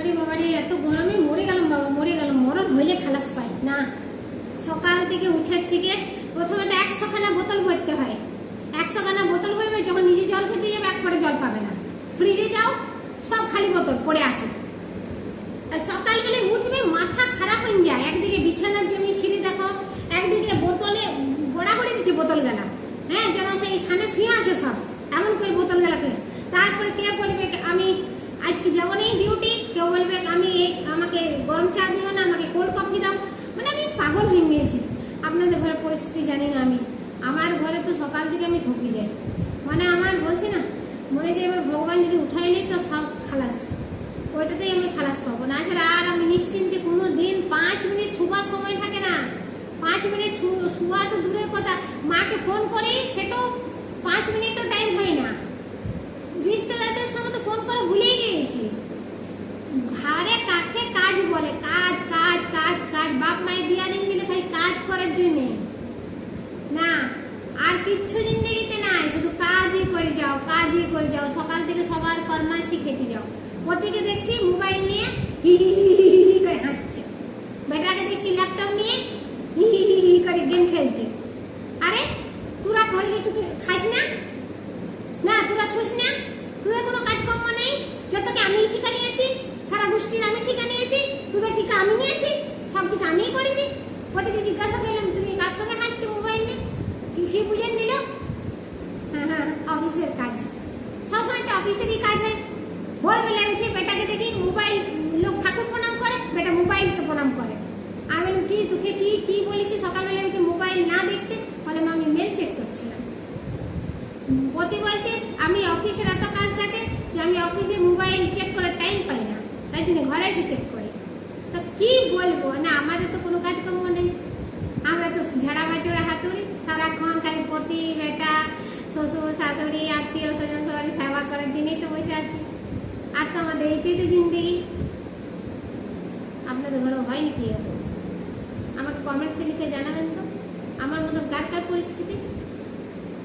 আরে বাবা রে, এত গরমে মরে গেলাম বাবা, মরে গেলাম। মরণ হইলে খালাস পাই না। সকাল থেকে উঠের থেকে প্রথমে তো 100 খানা বোতল ভরতে হয়। 100 খানা বোতল ভরবে, যখন নিজে জল খেতে যাবে এক পরে জল পাবে না। ফ্রিজে যাও, সব খালি বোতল পড়ে আছে। আর সকালবেলায় উঠবে মাথা খারাপ হয়ে যায়। একদিকে বিছানার যেমনি ছিঁড়ে দেখো, একদিকে বোতলে গোড়া করে দিচ্ছে বোতল গেলা। হ্যাঁ, যেন সেই ছানে শুয়ে আছে সব, এমন করে বোতল গেলাকে। তারপরে কে বলবে আমি আজকে যাবো নেই ডিউটি, কেউ বলবে আমাকে গরম চা দিও না, আমাকে কোল্ড কফি দাও। মানে আমি পাগল হয়ে গিয়েছি। আপনাদের ঘরের পরিস্থিতি জানি না আমি, আমার ঘরে তো সকাল থেকে আমি থকি যাই। মানে আমার বলছি না, মনে যে এবার ভগবান যদি উঠাই নেই তো সব খালাস, ওইটাতেই আমি খালাস পাবো না। ছাড়া আর আমি নিশ্চিন্তে কোনো দিন 5 মিনিট শোবার সময় থাকে না। 5 মিনিট শোয়া তো দূরের কথা, মাকে ফোন করি সেটাও 5 মিনিটও টাইম হয় না। রিশতেদারদের সঙ্গে তো ফোন করে ভুলেই গিয়েছি। ঘরে কাকে কাজ বলে, কাজ কাজ কাজ কাজ। বাপ মায়ের বিয়া দিয়েছিল খালি কাজ করার জন্যে না, আর কিচ্ছু জিন্দগিতে নাই, শুধু কাজই করে যাও, কাজই করে যাও। সকাল থেকে সবার ফরমাইশি খেটে যাও। প্রত্যেকে দেখছি মোবাইল নিয়ে হি হি হি করে হাসছে, বেটাকে দেখছি ল্যাপটপ নিয়ে হি হি করে গেম খেলছে। আরে তোরা ঘরে কিছু খাস না, না তোরা শুস না, তোদের কোনো কাজকর্ম নেই। যতকে আমি ঠিকা নিয়েছি, সারা গোষ্ঠীর আমি ঠিকা নিয়েছি, তোদের টিকা আমি নিয়েছি, সব কিছু আমিই করেছি। প্রত্যেকে জিজ্ঞাসা করলাম তুমি কার সঙ্গে হাসছো মোবাইল নিয়ে, কি বুঝেন দিল? হ্যাঁ হ্যাঁ, অফিসের কাজ। সবসময় তো অফিসেরই কাজ হয়। ভোরবেলায় উঠে বেটাকে দেখি মোবাইল, লোক ঠাকুর প্রণাম করে, বেটা মোবাইলকে প্রণাম করে। আমি বললাম কি তোকে কি বলেছি সকালবেলায় উঠে মোবাইল না দেখতে? বলে আমি মেল চেক করছিলাম। পতি বলছে আমি অফিসের এত কাজ থাকে যে আমি অফিসে মোবাইল চেক করার টাইম পাই না, তাই জন্য ঘরে এসে চেক করি। তো কি বলবো না, আমাদের তো কোনো কাজকর্ম নেই, আমরা তো ঝাড়া বাছড়া হাতুড়ি সারাক্ষণ খালি পতি বেটা শ্বশুর শাশুড়ি আত্মীয় স্বজন সবারই সেবা করার জন্যই তো বসে আছি। আর তো আমাদের এইটাই তো জিন্দগি। আপনাদের ঘরে হয় নাকি এরকম? আমাকে কমেন্টসে লিখে জানাবেন তো, আমার মতো কার পরিস্থিতি।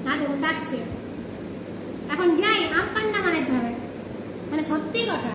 হ্যাঁ দেখুন ডাকছে, এখন যাই আম পান্না বানাইতে হবে, মানে সত্যি কথা।